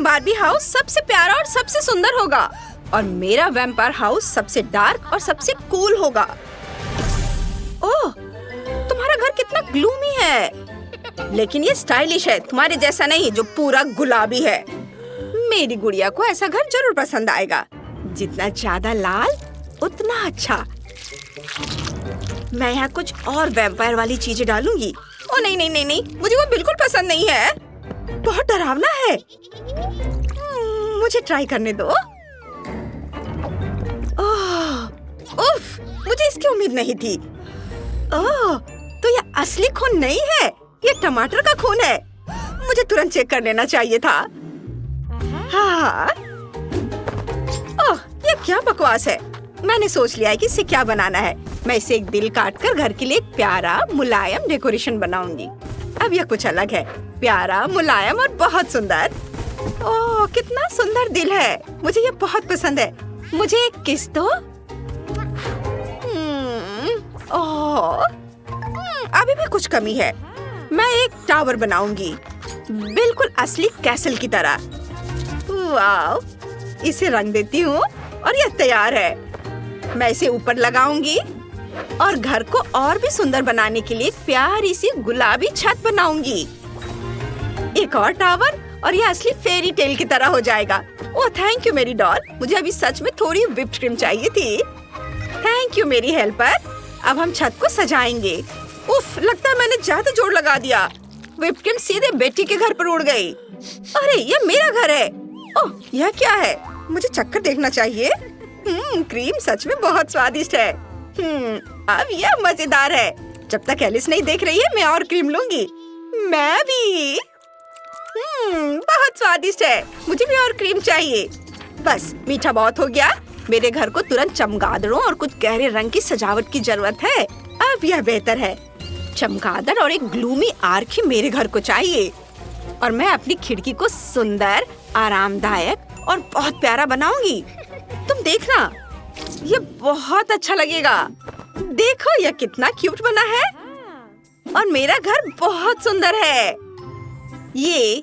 Barbie house सबसे प्यारा और सबसे सुंदर होगा और मेरा वैम्पायर हाउस सबसे डार्क और सबसे कूल होगा। ओह, तुम्हारा घर कितना ग्लूमी है, लेकिन ये स्टाइलिश है, तुम्हारे जैसा नहीं जो पूरा गुलाबी है। मेरी गुड़िया को ऐसा घर जरूर पसंद आएगा। जितना ज्यादा लाल उतना अच्छा। मैं यहाँ कुछ और वैम्पायर वाली चीजें डालूंगी। ओ नहीं नहीं नहीं नहीं, मुझे वो बिल्कुल पसंद नहीं है, बहुत डरावना है। मुझे ट्राई करने दो। ओह, उफ, मुझे इसकी उम्मीद नहीं थी। ओह, तो ये असली खून नहीं है, ये टमाटर का खून है। मुझे तुरंत चेक कर लेना चाहिए था। हाँ। ओह, ये क्या बकवास है। मैंने सोच लिया है कि इसे क्या बनाना है। मैं इसे एक दिल काटकर घर के लिए एक प्यारा मुलायम डेकोरेशन बनाऊंगी। अब यह कुछ अलग है, प्यारा, मुलायम और बहुत सुंदर। ओह, कितना सुंदर दिल है, मुझे ये बहुत पसंद है। मुझे एक किस दो। ओह, अभी भी कुछ कमी है। मैं एक टावर बनाऊंगी, बिल्कुल असली कैसल की तरह। वाव, इसे रंग देती हूँ और यह तैयार है। मैं इसे ऊपर लगाऊंगी और घर को और भी सुंदर बनाने के लिए प्यारी सी गुलाबी छत बनाऊंगी। एक और टावर और यह असली फेरी टेल की तरह हो जाएगा। ओह, थैंक यू मेरी डॉल। मुझे अभी सच में थोड़ी व्हिप्ड क्रीम चाहिए थी। थैंक यू मेरी हेल्पर। अब हम छत को सजाएंगे। उफ, लगता है मैंने ज्यादा जोर लगा दिया। व्हिप्ड क्रीम सीधे बेटी के घर पर उड़ गई। अरे, यह मेरा घर है। ओह, यह क्या है? मुझे चक्कर देखना चाहिए। क्रीम सच में बहुत स्वादिष्ट है। अब यह मजेदार है। जब तक एलिस नहीं देख रही है, मैं और क्रीम लूंगी। मैं भी। बहुत स्वादिष्ट है। मुझे भी और क्रीम चाहिए। बस, मीठा बहुत हो गया। मेरे घर को तुरंत चमगादड़ों और कुछ गहरे रंग की सजावट की जरूरत है। अब यह बेहतर है। चमगादड़ और एक ग्लूमी आर्क ही मेरे घर को चाहिए। और मैं अपनी खिड़की को सुंदर, आरामदायक और बहुत प्यारा बनाऊंगी। तुम देखना, ये बहुत अच्छा लगेगा। देखो, यह कितना क्यूट बना है और मेरा घर बहुत सुंदर है। ये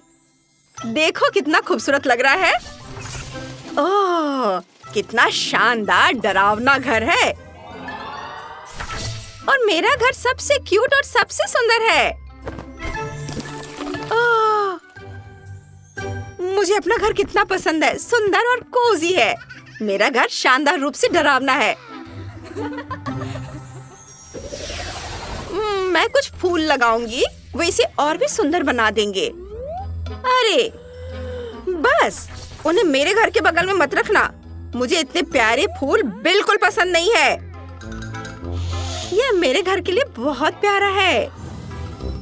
देखो कितना खूबसूरत लग रहा है। ओह, कितना शानदार डरावना घर है। और मेरा घर सबसे क्यूट और सबसे सुंदर है। ओह, मुझे अपना घर कितना पसंद है, सुंदर और कोजी है। मेरा घर शानदार रूप से डरावना है। मैं कुछ फूल लगाऊंगी, वो इसे और भी सुंदर बना देंगे। अरे बस, उन्हें मेरे घर के बगल में मत रखना। मुझे इतने प्यारे फूल बिल्कुल पसंद नहीं है। यह मेरे घर के लिए बहुत प्यारा है।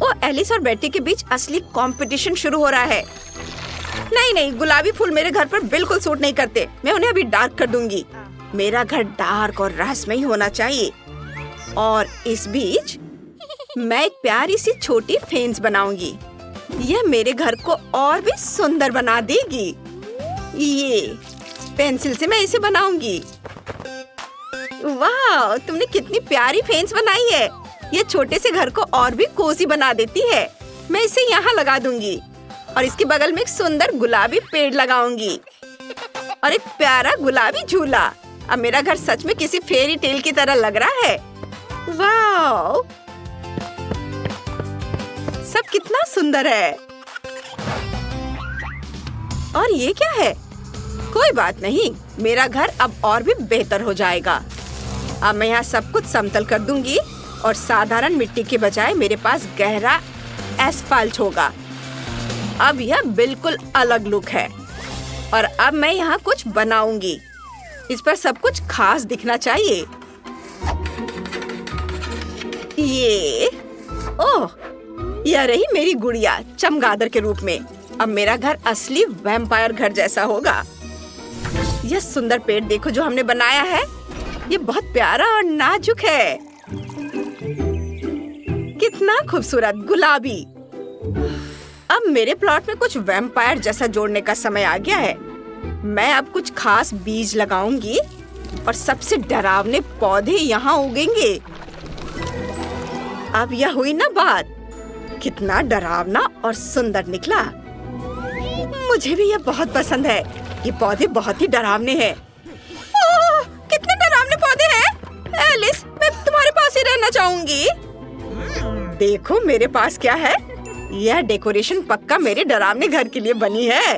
ओ, एलिस और बेटी के बीच असली कंपटीशन शुरू हो रहा है। नहीं नहीं, गुलाबी फूल मेरे घर पर बिल्कुल सूट नहीं करते। मैं उन्हें अभी डार्क कर दूंगी। मेरा घर डार्क और रहस्यमयी होना चाहिए। और इस बीच मैं एक प्यारी सी छोटी फेंस बनाऊंगी। यह मेरे घर को और भी सुंदर बना देगी। ये पेंसिल से मैं इसे बनाऊंगी। वाह, तुमने कितनी प्यारी फेंस बनाई है। यह छोटे से घर को और भी कोजी बना देती है। मैं इसे यहाँ लगा दूंगी और इसके बगल में एक सुंदर गुलाबी पेड़ लगाऊंगी और एक प्यारा गुलाबी झूला। अब मेरा घर सच में किसी फेरी टेल की तरह लग रहा है। वाह, सब कितना सुंदर है। और ये क्या है? कोई बात नहीं, मेरा घर अब और भी बेहतर हो जाएगा। अब मैं यहाँ सब कुछ समतल कर दूंगी और साधारण मिट्टी के बजाय मेरे पास गहरा एस्फाल्ट होगा। अब यह बिल्कुल अलग लुक है। और अब मैं यहाँ कुछ बनाऊंगी। इस पर सब कुछ खास दिखना चाहिए। ये, ओह, यह रही मेरी गुड़िया चमगादड़ के रूप में। अब मेरा घर असली वैम्पायर घर जैसा होगा। यह सुंदर पेड़ देखो जो हमने बनाया है। ये बहुत प्यारा और नाजुक है। कितना खूबसूरत गुलाबी। अब मेरे प्लॉट में कुछ वैम्पायर जैसा जोड़ने का समय आ गया है। मैं अब कुछ खास बीज लगाऊंगी और सबसे डरावने पौधे यहाँ उगेंगे। अब यह हुई ना बात, कितना डरावना और सुंदर निकला। मुझे भी ये बहुत पसंद है। ये पौधे बहुत ही डरावने हैं। ओह, कितने डरावने पौधे हैं। एलिस, मैं तुम्हारे पास ही रहना चाहूंगी। देखो मेरे पास क्या है। यह डेकोरेशन पक्का मेरे डरावने घर के लिए बनी है।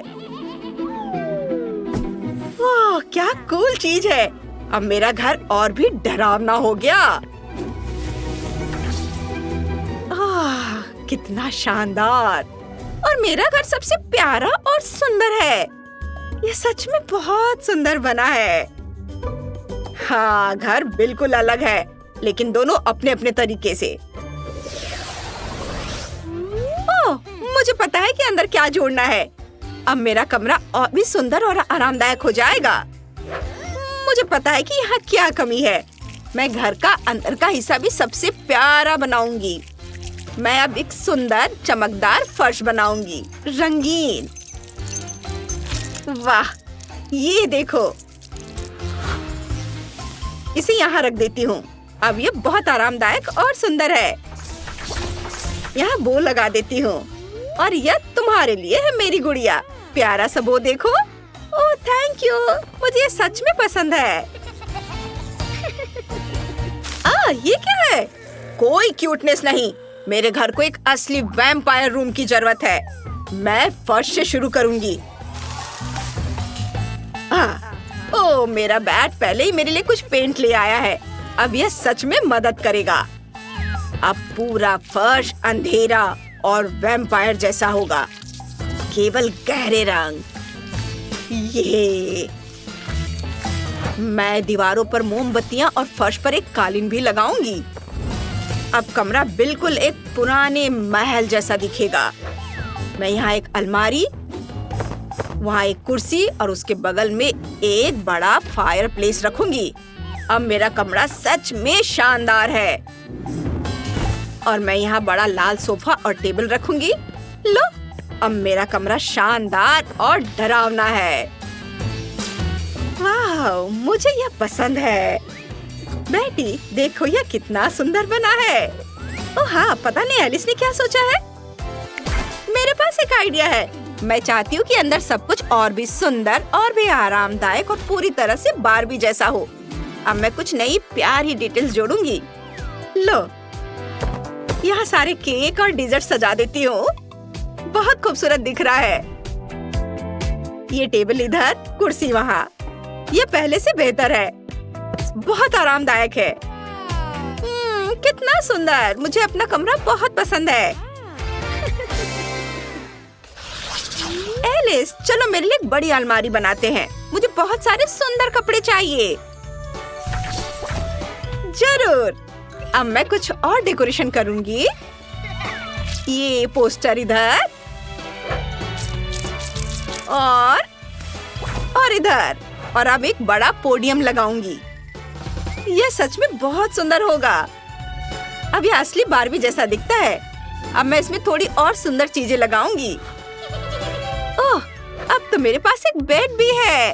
वाह, क्या कूल चीज है। अब मेरा घर और भी डरावना हो गया। कितना शानदार। और मेरा घर सबसे प्यारा और सुंदर है। ये सच में बहुत सुंदर बना है। हाँ, घर बिल्कुल अलग है, लेकिन दोनों अपने अपने तरीके से। ओह, मुझे पता है कि अंदर क्या जोड़ना है। अब मेरा कमरा और भी सुंदर और आरामदायक हो जाएगा। मुझे पता है कि यहाँ क्या कमी है। मैं घर का अंदर का हिस्सा भी सबसे प्यारा बनाऊंगी। मैं अब एक सुंदर चमकदार फर्श बनाऊंगी, रंगीन। वाह, ये देखो। इसे यहाँ रख देती हूँ। अब ये बहुत आरामदायक और सुंदर है। यहाँ बो लगा देती हूँ। और यह तुम्हारे लिए है मेरी गुड़िया। प्यारा सा बो देखो। ओह, थैंक यू। मुझे सच में पसंद है। ये क्या है? कोई क्यूटनेस नहीं। मेरे घर को एक असली वैम्पायर रूम की जरूरत है। मैं फर्श से शुरू करूंगी। ओह, मेरा बैट पहले ही मेरे लिए कुछ पेंट ले आया है। अब यह सच में मदद करेगा। अब पूरा फर्श अंधेरा और वैम्पायर जैसा होगा। केवल गहरे रंग। ये मैं दीवारों पर मोमबत्तियां और फर्श पर एक कालीन भी लगाऊंगी। अब कमरा बिल्कुल एक पुराने महल जैसा दिखेगा। मैं यहाँ एक अलमारी, वहाँ एक कुर्सी और उसके बगल में एक बड़ा फायर प्लेस रखूंगी। अब मेरा कमरा सच में शानदार है। और मैं यहाँ बड़ा लाल सोफा और टेबल रखूंगी। लो, अब मेरा कमरा शानदार और डरावना है। वाह, मुझे यह पसंद है। बेटी, देखो यह कितना सुंदर बना है। ओह हाँ, पता नहीं एलिस ने क्या सोचा है। मेरे पास एक आइडिया है। मैं चाहती हूँ कि अंदर सब कुछ और भी सुंदर और भी आरामदायक और पूरी तरह से बारबी जैसा हो। अब मैं कुछ नई प्यारी डिटेल्स जोड़ूंगी। लो, यहाँ सारे केक और डिजर्ट सजा देती हूँ। बहुत खूबसूरत दिख रहा है। ये टेबल इधर, कुर्सी वहाँ। ये पहले से बेहतर है। बहुत आरामदायक है। कितना सुंदर। मुझे अपना कमरा बहुत पसंद है। एलिस, चलो मेरे लिए एक बड़ी अलमारी बनाते हैं। मुझे बहुत सारे सुंदर कपड़े चाहिए। जरूर। अब मैं कुछ और डेकोरेशन करूंगी। ये पोस्टर इधर और इधर। और अब एक बड़ा पोडियम लगाऊंगी। यह सच में बहुत सुंदर होगा। अब यह असली बारबी जैसा दिखता है। अब मैं इसमें थोड़ी और सुंदर चीजें लगाऊंगी। ओह, अब तो मेरे पास एक बेड भी है।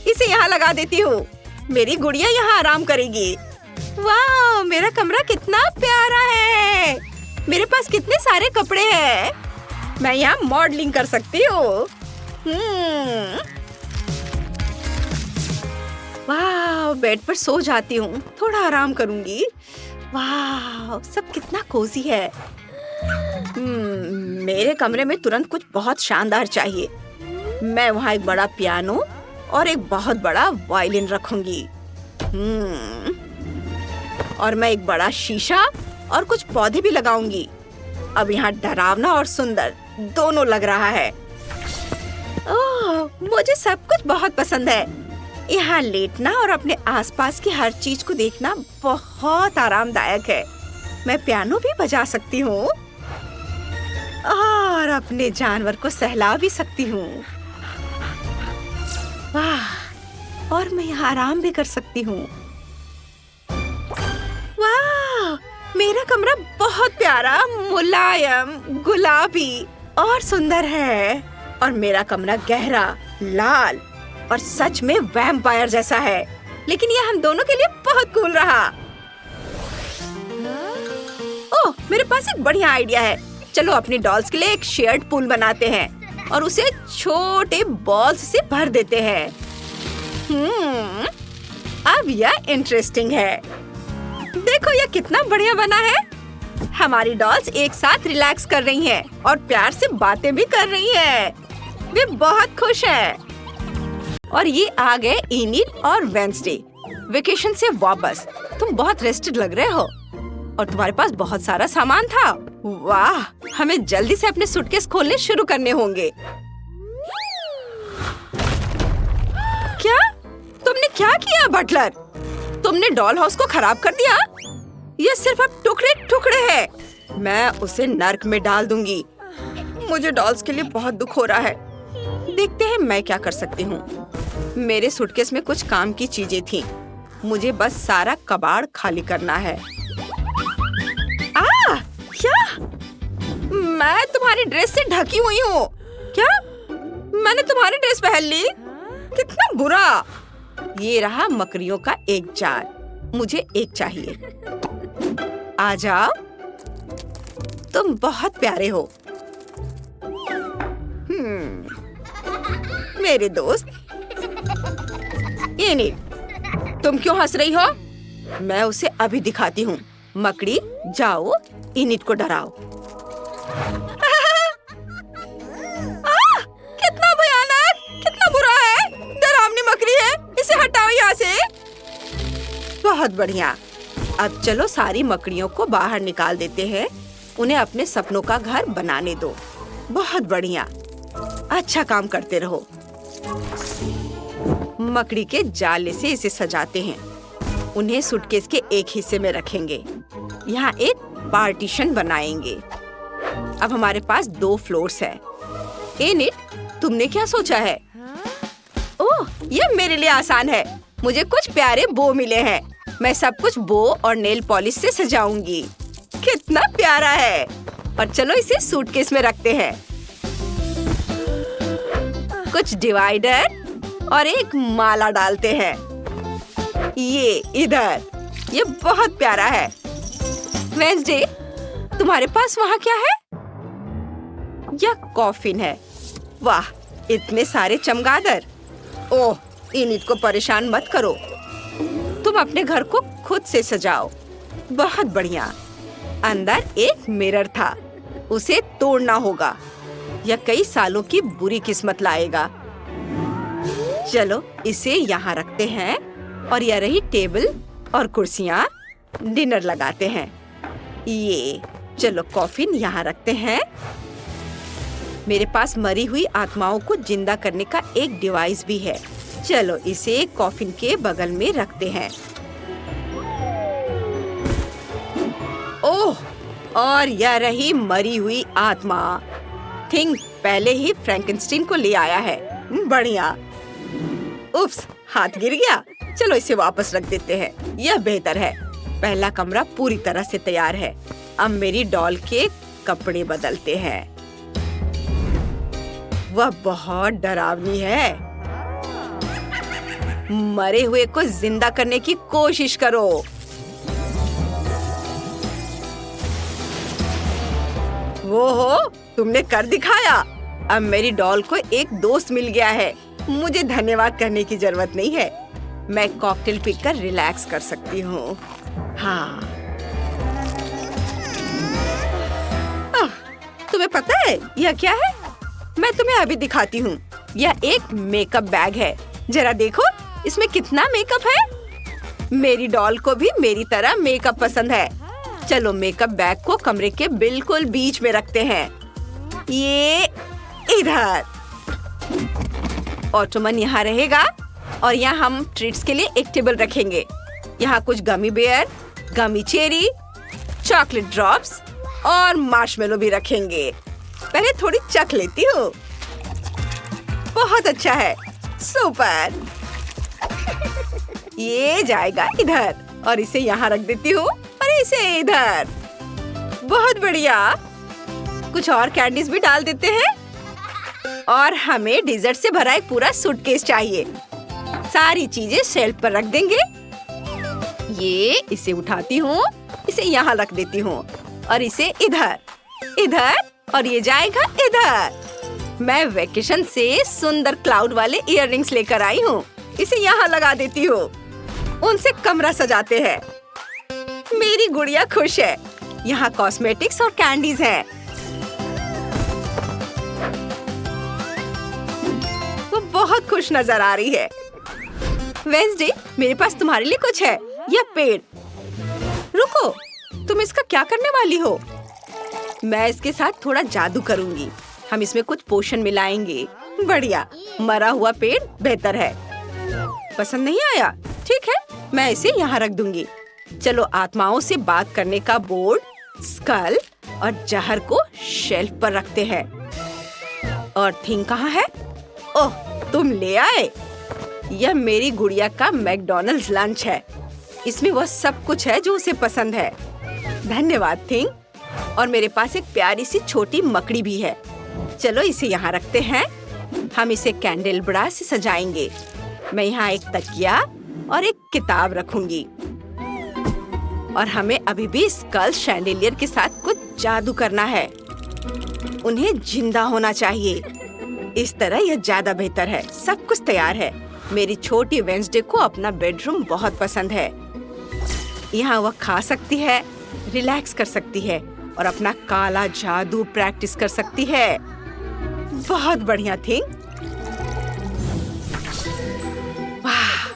इसे यहाँ लगा देती हूँ। मेरी गुड़िया यहाँ आराम करेगी। वाह, मेरा कमरा कितना प्यारा है। मेरे पास कितने सारे कपड़े हैं। मैं यहाँ मॉडलिंग कर सकती हूँ। वाह, बेड पर सो जाती हूँ। थोड़ा आराम करूंगी। वाह, सब कितना कोजी है। मेरे कमरे में तुरंत कुछ बहुत शानदार चाहिए। मैं वहाँ एक बड़ा पियानो और एक बहुत बड़ा वायलिन रखूंगी। और मैं एक बड़ा शीशा और कुछ पौधे भी लगाऊंगी। अब यहाँ डरावना और सुंदर दोनों लग रहा है। ओह, मुझे सब कुछ बहुत पसंद है। यहाँ लेटना और अपने आसपास की हर चीज को देखना बहुत आरामदायक है। मैं पियानो भी बजा सकती हूँ और अपने जानवर को सहला भी सकती हूँ। वाह, और मैं यहाँ आराम भी कर सकती हूँ। वाह, मेरा कमरा बहुत प्यारा, मुलायम, गुलाबी और सुंदर है। और मेरा कमरा गहरा लाल और सच में वैम्पायर जैसा है। लेकिन यह हम दोनों के लिए बहुत कूल रहा। ओह, मेरे पास एक बढ़िया आइडिया है। चलो अपनी डॉल्स के लिए एक शेयर्ड पूल बनाते हैं। और उसे छोटे बॉल्स से भर देते हैं। अब यह इंटरेस्टिंग है। देखो यह कितना बढ़िया बना है। हमारी डॉल्स एक साथ रिलैक्स कर रही हैं और प्यार से बातें भी कर रही हैं। वे बहुत खुश हैं। और ये आ गए इनिट और वेंसडे वेकेशन से वापस। तुम बहुत रेस्टेड लग रहे हो और तुम्हारे पास बहुत सारा सामान था। वाह, हमें जल्दी से अपने सूटकेस खोलने शुरू करने होंगे। क्या? तुमने क्या किया बटलर? तुमने डॉल हाउस को खराब कर दिया। यह सिर्फ अब टुकड़े टुकड़े है। मैं उसे नर्क में डाल दूंगी। मुझे डॉल्स के लिए बहुत दुख हो रहा है। देखते हैं मैं क्या कर सकती हूँ। मेरे सूटकेस में कुछ काम की चीजें थीं। मुझे बस सारा कबाड़ खाली करना है। क्या? मैं तुम्हारी ड्रेस से ढकी हुई हूँ। क्या? मैंने तुम्हारी ड्रेस पहन ली? कितना बुरा। ये रहा मकड़ियों का एक जार। मुझे एक चाहिए। आ जाओ। तुम बहुत प्यारे हो। मेरे दोस्त इनिट, तुम क्यों हंस रही हो? मैं उसे अभी दिखाती हूँ। मकड़ी, जाओ इनिट को डराओ। कितना भयानक, कितना बुरा है। डरावनी मकड़ी है। इसे हटाओ यहाँ से। बहुत बढ़िया। अब चलो सारी मकड़ियों को बाहर निकाल देते हैं। उन्हें अपने सपनों का घर बनाने दो। बहुत बढ़िया, अच्छा काम करते रहो। मकड़ी के जाले से इसे सजाते हैं। उन्हें सूटकेस के एक हिस्से में रखेंगे। यहाँ एक पार्टीशन बनाएंगे। अब हमारे पास 2 फ्लोर्स है। इनिट, तुमने क्या सोचा है? ओह, यह मेरे लिए आसान है। मुझे कुछ प्यारे बो मिले हैं। मैं सब कुछ बो और नेल पॉलिश से सजाऊंगी। कितना प्यारा है। और चलो इसे सूटकेस में रखते हैं। कुछ डिवाइडर और एक माला डालते हैं। ये इधर। ये बहुत प्यारा है। वेंसडे, तुम्हारे पास वहाँ क्या है? यह कॉफिन है। वाह, इतने सारे चमगादड़। ओह, इनिट को परेशान मत करो। तुम अपने घर को खुद से सजाओ। बहुत बढ़िया। अंदर एक मिरर था। उसे तोड़ना होगा। यह कई सालों की बुरी किस्मत लाएगा। चलो इसे यहाँ रखते हैं। और यह रही टेबल और कुर्सियाँ। डिनर लगाते हैं। ये चलो कॉफिन यहाँ रखते हैं। मेरे पास मरी हुई आत्माओं को जिंदा करने का एक डिवाइस भी है। चलो इसे कॉफिन के बगल में रखते हैं। ओह, और यह रही मरी हुई आत्मा। थिंग पहले ही फ्रैंकेनस्टीन को ले आया है। बढ़िया। उप्स, हाथ गिर गया। चलो इसे वापस रख देते हैं। यह बेहतर है। पहला कमरा पूरी तरह से तैयार है। अब मेरी डॉल के कपड़े बदलते हैं। वह बहुत डरावनी है। मरे हुए को जिंदा करने की कोशिश करो। वो हो, तुमने कर दिखाया। अब मेरी डॉल को एक दोस्त मिल गया है। मुझे धन्यवाद करने की जरूरत नहीं है। मैं कॉकटेल पीकर रिलैक्स कर सकती हूँ। हाँ। तुम्हें पता है यह क्या है? मैं तुम्हें अभी दिखाती हूँ। यह एक मेकअप बैग है। जरा देखो इसमें कितना मेकअप है। मेरी डॉल को भी मेरी तरह मेकअप पसंद है। चलो मेकअप बैग को कमरे के बिल्कुल बीच में रखते हैं। ये इधर। ऑटोमन यहाँ रहेगा और यहाँ हम ट्रीट्स के लिए एक टेबल रखेंगे। यहाँ कुछ गमी बेयर, गमी चेरी, चॉकलेट ड्रॉप्स और मार्शमेलो भी रखेंगे। पहले थोड़ी चख लेती हूँ। बहुत अच्छा है। सुपर। ये जाएगा इधर और इसे यहाँ रख देती हूँ और इसे इधर। बहुत बढ़िया। कुछ और कैंडीज भी डाल देते हैं और हमें डिजर्ट से भरा एक पूरा सूटकेस चाहिए। सारी चीजें शेल्फ पर रख देंगे। ये इसे उठाती हूँ, इसे यहाँ रख देती हूँ और इसे इधर, इधर और ये जाएगा इधर। मैं वेकेशन से सुंदर क्लाउड वाले इयररिंग्स लेकर आई हूँ। इसे यहाँ लगा देती हूँ। उनसे कमरा सजाते हैं। मेरी गुड़िया खुश है। यहाँ कॉस्मेटिक्स और कैंडीज हैं। वो बहुत खुश नजर आ रही है। वेंसडे, मेरे पास तुम्हारे लिए कुछ है। यह पेड़। रुको, तुम इसका क्या करने वाली हो? मैं इसके साथ थोड़ा जादू करूंगी। हम इसमें कुछ पोषण मिलाएंगे। बढ़िया, मरा हुआ पेड़ बेहतर है। पसंद नहीं आया? ठीक है, मैं इसे यहाँ रख दूंगी। चलो आत्माओं से बात करने का बोर्ड, स्कल और जहर को शेल्फ पर रखते हैं। और थिंग कहाँ है? ओह, तुम ले आए। यह मेरी गुड़िया का मैकडॉनल्ड्स लंच है। इसमें वह सब कुछ है जो उसे पसंद है। धन्यवाद थिंग। और मेरे पास एक प्यारी सी छोटी मकड़ी भी है। चलो इसे यहाँ रखते हैं। हम इसे कैंडल बड़ा से सजाएंगे। मैं यहाँ एक तकिया और एक किताब रखूंगी। और हमें अभी भी स्कल शैंडेलियर के साथ कुछ जादू करना है। उन्हें जिंदा होना चाहिए। इस तरह यह ज्यादा बेहतर है। सब कुछ तैयार है। मेरी छोटी वेंसडे को अपना बेडरूम बहुत पसंद है। यहाँ वह खा सकती है, रिलैक्स कर सकती है और अपना काला जादू प्रैक्टिस कर सकती है। बहुत बढ़िया थिंग। वाह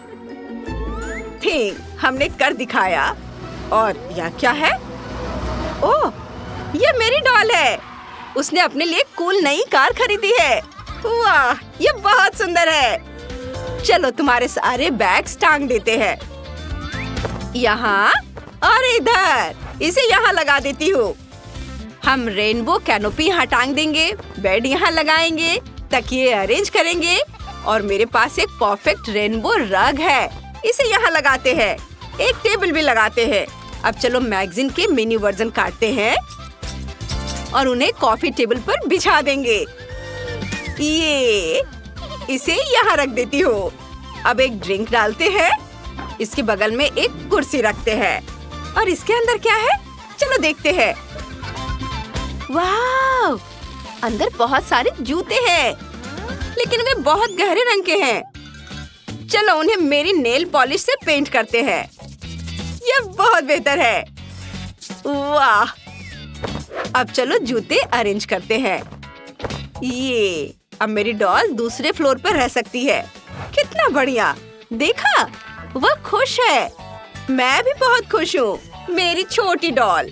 थिंग, हमने कर दिखाया। और यह क्या है? ओह, यह मेरी डॉल है। उसने अपने लिए कूल नई कार खरीदी है। वाह, यह बहुत सुंदर है। चलो तुम्हारे सारे बैग्स टांग देते हैं। यहाँ और इधर। इसे यहाँ लगा देती हूँ। हम रेनबो कैनोपी यहाँ टांग देंगे। बेड यहाँ लगाएंगे। तकिए अरेंज करेंगे। और मेरे पास एक परफेक्ट रेनबो रग है। इसे यहाँ लगाते हैं। एक टेबल भी लगाते हैं। अब चलो मैगजीन के मिनी वर्जन काटते हैं और उन्हें कॉफी टेबल पर बिछा देंगे। ये इसे यहाँ रख देती हूँ। अब एक ड्रिंक डालते हैं। इसके बगल में एक कुर्सी रखते हैं। और इसके अंदर क्या है? चलो देखते हैं। वाह, अंदर बहुत सारे जूते हैं, लेकिन वे बहुत गहरे रंग के हैं। चलो उन्हें मेरी नेल पॉलिश से पेंट करते हैं। यह बहुत बेहतर है। वाह, अब चलो जूते अरेंज करते हैं। ये अब मेरी डॉल दूसरे फ्लोर पर रह सकती है। कितना बढ़िया। देखा, वह खुश है। मैं भी बहुत खुश हूँ। मेरी छोटी डॉल।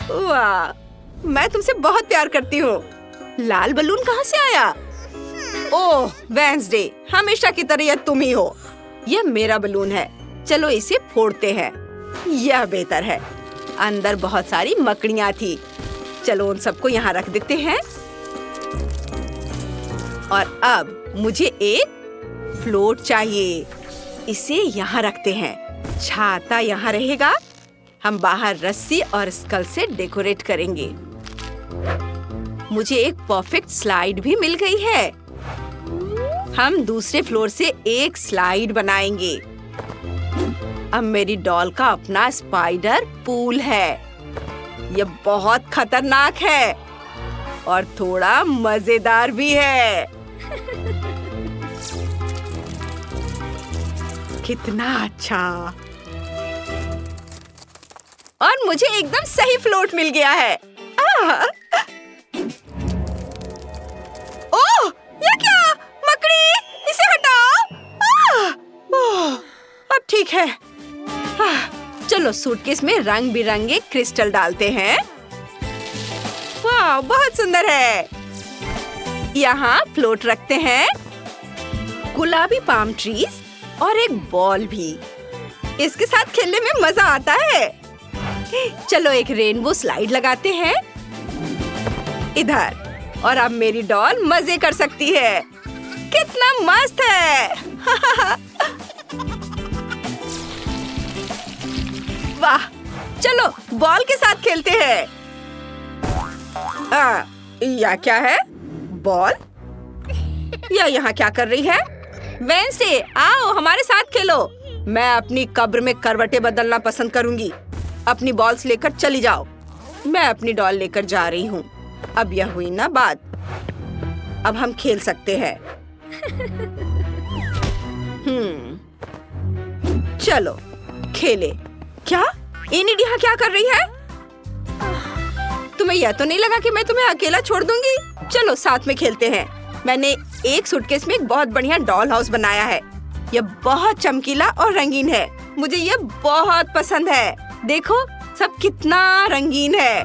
वाह, मैं तुमसे बहुत प्यार करती हूँ। लाल बलून कहाँ से आया? ओह वेंसडे, हमेशा की तरह यह तुम ही हो। यह मेरा बलून है। चलो इसे फोड़ते हैं। यह बेहतर है। अंदर बहुत सारी मकड़ियाँ थी। चलो उन सबको यहाँ रख देते हैं। और अब मुझे एक फ्लोट चाहिए। इसे यहाँ रखते हैं। छाता यहाँ रहेगा। हम बाहर रस्सी और स्कल से डेकोरेट करेंगे। मुझे एक परफेक्ट स्लाइड भी मिल गई है। हम दूसरे फ्लोर से एक स्लाइड बनाएंगे। अब मेरी डॉल का अपना स्पाइडर पूल है। यह बहुत खतरनाक है और थोड़ा मजेदार भी है। कितना अच्छा। और मुझे एकदम सही फ्लोट मिल गया है। ओह, ये क्या? मकड़ी, इसे हटाओ। ओह, अब ठीक है। चलो सूटकेस में रंग बिरंगे क्रिस्टल डालते हैं। वाह, बहुत सुंदर है। यहाँ फ्लोट रखते हैं। गुलाबी पाम ट्रीज और एक बॉल भी। इसके साथ खेलने में मजा आता है। चलो एक रेनबो स्लाइड लगाते हैं इधर। और अब मेरी डॉल मजे कर सकती है। कितना मस्त है। वाह, चलो बॉल के साथ खेलते हैं। यह क्या है? बॉल? यह यहाँ क्या कर रही है? वेंसडे, आओ हमारे साथ खेलो। मैं अपनी कब्र में करवटें बदलना पसंद करूंगी। अपनी बॉल्स लेकर चली जाओ। मैं अपनी डॉल लेकर जा रही हूँ। अब यह हुई ना बात। अब हम खेल सकते हैं। चलो खेले। क्या एनिड यहाँ क्या कर रही है? तुम्हें यह तो नहीं लगा कि मैं तुम्हें अकेला छोड़ दूंगी? चलो साथ में खेलते हैं। मैंने एक सूटकेस में एक बहुत बढ़िया डॉल हाउस बनाया है। यह बहुत चमकीला और रंगीन है। मुझे यह बहुत पसंद है। देखो सब कितना रंगीन है,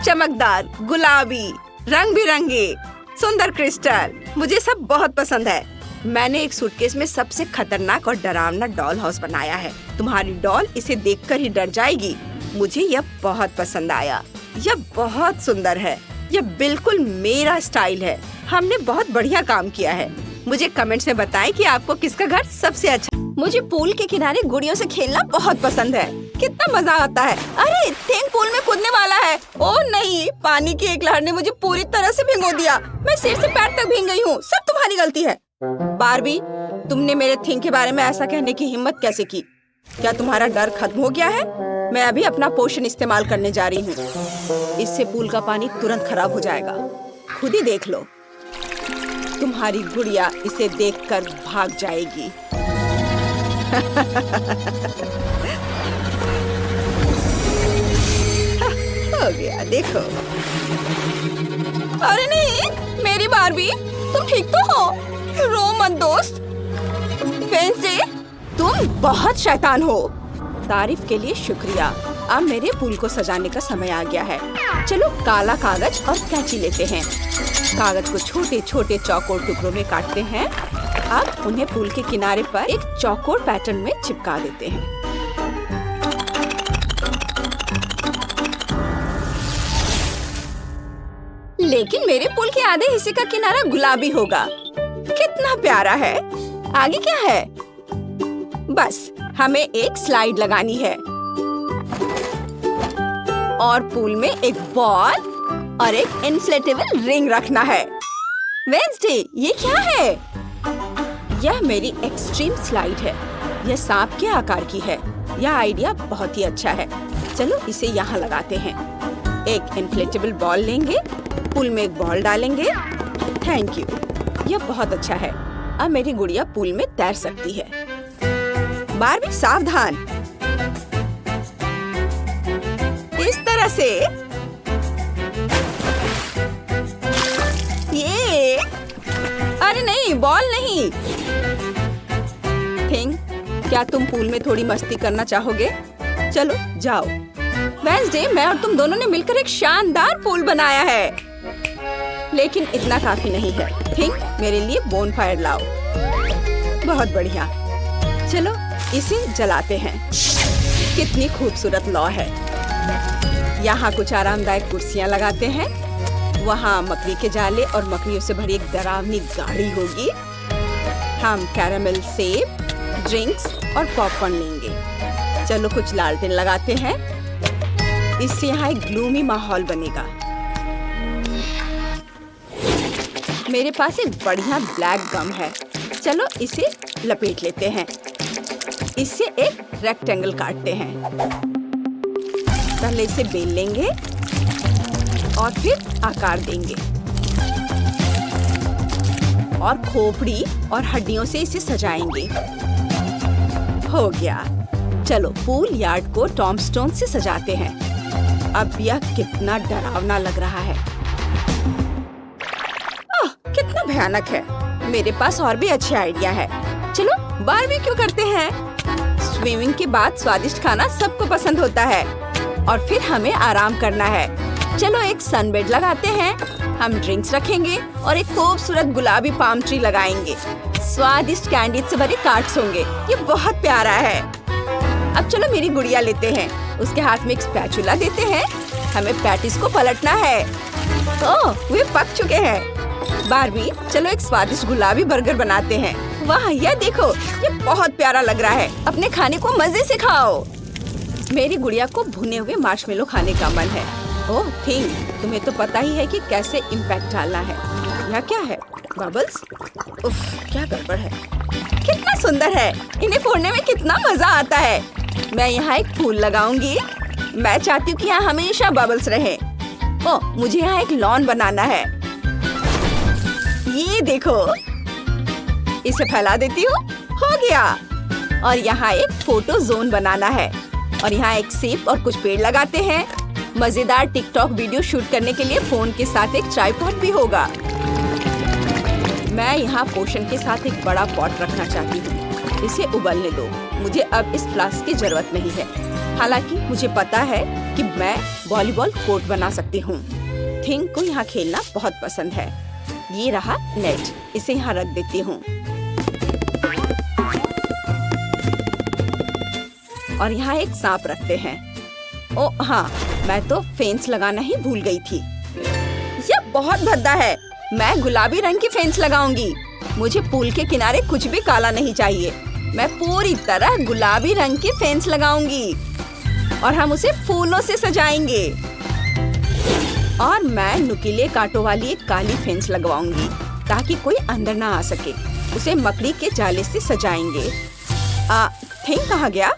चमकदार, गुलाबी, रंग बिरंगे, सुंदर क्रिस्टल। मुझे सब बहुत पसंद है। मैंने एक सूटकेस में सबसे खतरनाक और डरावना डॉल हाउस बनाया है। तुम्हारी डॉल इसे देखकर ही डर जाएगी। मुझे यह बहुत पसंद आया। यह बहुत सुंदर है। यह बिल्कुल मेरा स्टाइल है। हमने बहुत बढ़िया काम किया है। मुझे कमेंट्स में बताएं कि आपको किसका घर सबसे अच्छा। मुझे पूल के किनारे गुड़ियों से खेलना बहुत पसंद है। कितना मजा आता है। अरे थिंग पूल में कूदने वाला है। ओह नहीं, पानी की एक लहर ने मुझे पूरी तरह से भिगो दिया। मैं सिर से पैर तक भीग गई हूँ। सब तुम्हारी गलती है। बारबी, तुमने मेरे थिंग के बारे में ऐसा कहने की हिम्मत कैसे की? क्या तुम्हारा डर खत्म हो गया है? मैं अभी अपना पोशन इस्तेमाल करने जा रही हूँ। इससे पूल का पानी तुरंत खराब हो जाएगा। खुद ही देख लो। तुम्हारी गुड़िया इसे देखकर भाग जाएगी। हो गया, देखो। अरे नहीं, मेरी बारबी, तुम ठीक तो हो? रो मत दोस्त। वेंसडे, तुम बहुत शैतान हो। तारीफ के लिए शुक्रिया। अब मेरे पूल को सजाने का समय आ गया है। चलो काला कागज और कैंची लेते हैं। कागज को छोटे छोटे चौकोर टुकड़ों में काटते हैं। अब उन्हें पूल के किनारे पर एक चौकोर पैटर्न में चिपका देते हैं। लेकिन मेरे पूल के आधे हिस्से का किनारा गुलाबी होगा। कितना प्यारा है। आगे क्या है? बस हमें एक स्लाइड लगानी है और पूल में एक बॉल और एक इन्फ्लेटेबल रिंग रखना है। वेंसडे, ये क्या है? यह मेरी एक्सट्रीम स्लाइड है। यह सांप के आकार की है। यह आइडिया बहुत ही अच्छा है। चलो इसे यहाँ लगाते हैं। एक इन्फ्लेटेबल बॉल लेंगे, पूल में एक बॉल डालेंगे। थैंक यू, यह बहुत अच्छा है। अब मेरी गुड़िया पूल में तैर सकती है। बारबी सावधान। इस तरह से। ये, अरे नहीं, बॉल नहीं। थिंग, क्या तुम पूल में थोड़ी मस्ती करना चाहोगे? चलो जाओ। वेंसडे, मैं और तुम दोनों ने मिलकर एक शानदार पूल बनाया है। लेकिन इतना काफी नहीं है। थिंग, मेरे लिए बोनफायर लाओ। बहुत बढ़िया। चलो इसे जलाते हैं। कितनी खूबसूरत लौ है। यहाँ कुछ आरामदायक कुर्सियाँ लगाते हैं। वहाँ मकड़ी के जाले और मकड़ियों से भरी एक डरावनी गाड़ी होगी। हम कैरामेल सेब, ड्रिंक्स और पॉपकॉर्न लेंगे। चलो कुछ लालटेन लगाते हैं। इससे यहाँ एक ग्लूमी माहौल बनेगा। मेरे पास एक बढ़िया ब्लैक गम है। चलो इसे लपेट लेते हैं। इससे एक रेक्टेंगल काटते हैं। पहले इसे बेल लेंगे और फिर आकार देंगे और खोपड़ी और हड्डियों से इसे सजाएंगे। हो गया। चलो पूल यार्ड को टॉम्बस्टोन से सजाते हैं। अब यह कितना डरावना लग रहा है। कितना भयानक है। मेरे पास और भी अच्छे आइडिया है। चलो बारबेक्यू करते हैं। स्विमिंग के बाद स्वादिष्ट खाना सबको पसंद होता है और फिर हमें आराम करना है। चलो एक सनबेड लगाते हैं। हम ड्रिंक्स रखेंगे और एक खूबसूरत गुलाबी पाम ट्री लगाएंगे। स्वादिष्ट कैंडी से भरे कार्ड्स होंगे। ये बहुत प्यारा है। अब चलो मेरी गुड़िया लेते हैं। उसके हाथ में एक स्पैचुला देते हैं। हमें पैटिस को पलटना है। ओह, वे पक चुके हैं। बारबी, चलो एक स्वादिष्ट गुलाबी बर्गर बनाते हैं। वाह, यह देखो, ये बहुत प्यारा लग रहा है। अपने खाने को मजे से खाओ। मेरी गुड़िया को भुने हुए मार्शमेलो खाने का मन है। ओह थिंग, तुम्हें तो पता ही है कि कैसे इम्पैक्ट डालना है। यह क्या है? बबल्स? उफ, क्या गड़बड़ है। कितना सुंदर है। इन्हें फोड़ने में कितना मजा आता है। मैं यहाँ एक फूल लगाऊंगी। मैं चाहती हूँ कि यहाँ हमेशा बबल्स रहे। ओह, मुझे यहाँ एक लॉन बनाना है। ये देखो, इसे फैला देती हूँ। हो गया। और यहाँ एक फोटो जोन बनाना है और यहाँ एक सेब और कुछ पेड़ लगाते हैं। मजेदार टिकटॉक वीडियो शूट करने के लिए फोन के साथ एक ट्राइपॉड भी होगा। मैं यहाँ पोषण के साथ एक बड़ा पॉट रखना चाहती हूँ। इसे उबलने दो। मुझे अब इस फ्लास्क की जरूरत नहीं है। हालांकि मुझे पता है कि मैं वॉलीबॉल कोर्ट बना सकती हूँ। थिंग को यहाँ खेलना बहुत पसंद है। ये रहा नेट, इसे यहाँ रख देती हूँ। और यहाँ एक सांप रखते हैं। ओ हाँ, मैं तो फेंस लगाना ही भूल गई थी। यह बहुत भद्दा है। मैं गुलाबी रंग की फेंस लगाऊंगी। मुझे पूल के किनारे कुछ भी काला नहीं चाहिए। मैं पूरी तरह गुलाबी रंग की फेंस लगाऊंगी और हम उसे फूलों से सजाएंगे। और मैं नुकीले कांटों वाली एक काली फेंस लगवाऊंगी ताकि कोई अंदर ना आ सके। उसे मकड़ी के जाले से सजाएंगे। थिंग कहाँ गया?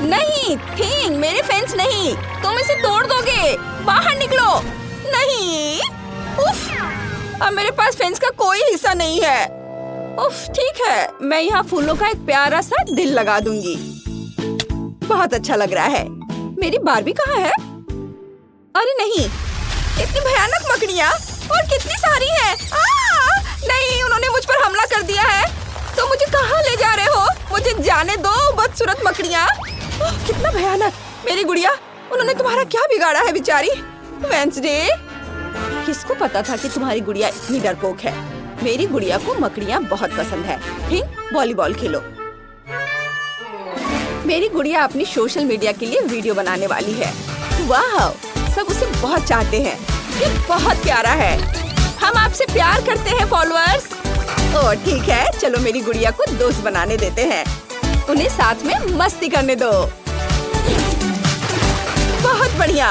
नहीं थिंग, मेरे फेंस नहीं, तुम इसे तोड़ दोगे। बाहर निकलो। नहीं, उफ, अब मेरे पास फेंस का कोई हिस्सा नहीं है। उफ, ठीक है, मैं यहाँ फूलों का एक प्यारा सा दिल लगा दूंगी। बहुत अच्छा लग रहा है। मेरी बारबी कहाँ है? अरे नहीं, इतनी भयानक मकड़ियाँ और कितनी सारी हैं। नहीं, उन्होंने मुझ पर हमला कर दिया है। तो मुझे कहाँ ले जा रहे हो? मुझे जाने दो बदसूरत मकड़ियाँ। कितना भयानक। मेरी गुड़िया, उन्होंने तुम्हारा क्या बिगाड़ा है बेचारी? वेंसडे, किसको पता था कि तुम्हारी गुड़िया इतनी डरपोक है। मेरी गुड़िया को मकड़ियाँ बहुत पसंद है। ठीक, वॉलीबॉल खेलो। मेरी गुड़िया अपनी सोशल मीडिया के लिए वीडियो बनाने वाली है। वाह, सब उसे बहुत चाहते हैं। ये बहुत प्यारा है। हम आपसे प्यार करते हैं फॉलोअर्स। ओह ठीक है, चलो मेरी गुड़िया को दोस्त बनाने देते हैं। उन्हें साथ में मस्ती करने दो। बहुत बढ़िया।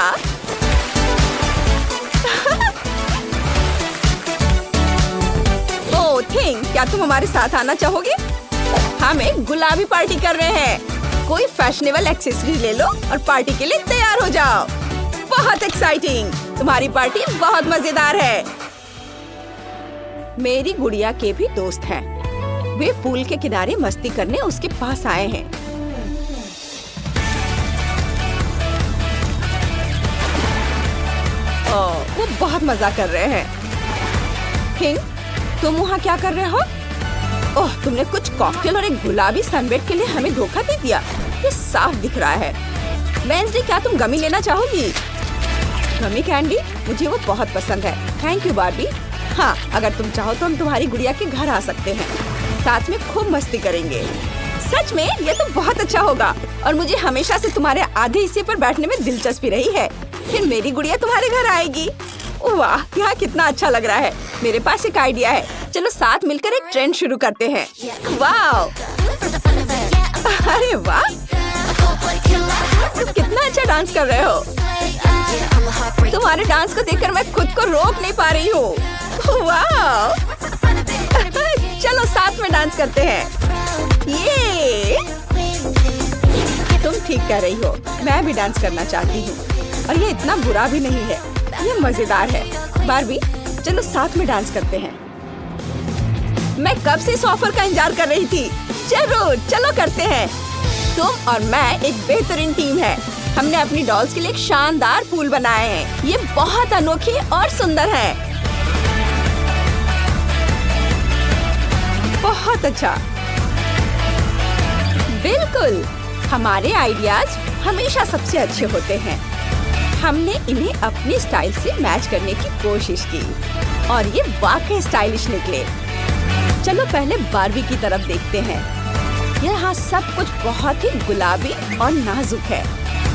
ओह थिंग, क्या तुम हमारे साथ आना चाहोगे? हम एक गुलाबी पार्टी कर रहे हैं। कोई फैशनेबल एक्सेसरी ले लो और पार्टी के लिए तैयार हो जाओ। बहुत एक्साइटिंग। तुम्हारी पार्टी बहुत मजेदार है। मेरी गुड़िया के भी दोस्त हैं। वे पूल के किनारे मस्ती करने उसके पास आए हैं। वो बहुत मजा कर रहे हैं। किंग, तुम वहाँ क्या कर रहे हो? ओह, तुमने कुछ कॉकटेल और एक गुलाबी सनबेड के लिए हमें धोखा दे दिया। ये साफ दिख रहा है। वेंसडे, क्या तुम गमी लेना चाहोगी? गमी कैंडी, मुझे वो बहुत पसंद है। Thank you Barbie. हाँ, अगर तुम चाहो तो हम तुम्हारी गुड़िया के घर आ सकते हैं। साथ में खूब मस्ती करेंगे। सच में ये तो बहुत अच्छा होगा और मुझे हमेशा से तुम्हारे आधे हिस्से पर बैठने में दिलचस्पी रही है। फिर मेरी गुड़िया तुम्हारे घर आएगी। वाह, यहाँ कितना अच्छा लग रहा है। मेरे पास एक आइडिया है। चलो साथ मिलकर एक ट्रेंड शुरू करते हैं। वाह, अरे वाह, तुम कितना अच्छा डांस कर रहे हो। तुम्हारे डांस को देखकर मैं खुद को रोक नहीं पा रही हूँ। वाह, चलो साथ में डांस करते हैं। ये तुम ठीक कह रही हो, मैं भी डांस करना चाहती हूँ और ये इतना बुरा भी नहीं है। ये मजेदार है। बार्बी, चलो साथ में डांस करते हैं। मैं कब से इस ऑफर का इंतजार कर रही थी। जरूर, चलो करते हैं। तुम और मैं एक बेहतरीन टीम है। हमने अपनी डॉल्स के लिए एक शानदार पूल बनाए हैं। ये बहुत अनोखे और सुंदर है। बहुत अच्छा। बिल्कुल, हमारे आइडियाज हमेशा सबसे अच्छे होते हैं। हमने इन्हें अपनी स्टाइल से मैच करने की कोशिश की और ये वाकई स्टाइलिश निकले। चलो पहले बार्बी की तरफ देखते हैं। यहाँ सब कुछ बहुत ही गुलाबी और नाजुक है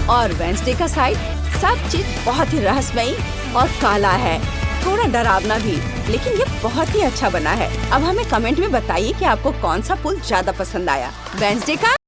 और वेंसडे का साइड सब चीज बहुत ही रहस्यमयी और काला है, थोड़ा डरावना भी, लेकिन ये बहुत ही अच्छा बना है। अब हमें कमेंट में बताइए कि आपको कौन सा पुल ज्यादा पसंद आया, वेंसडे का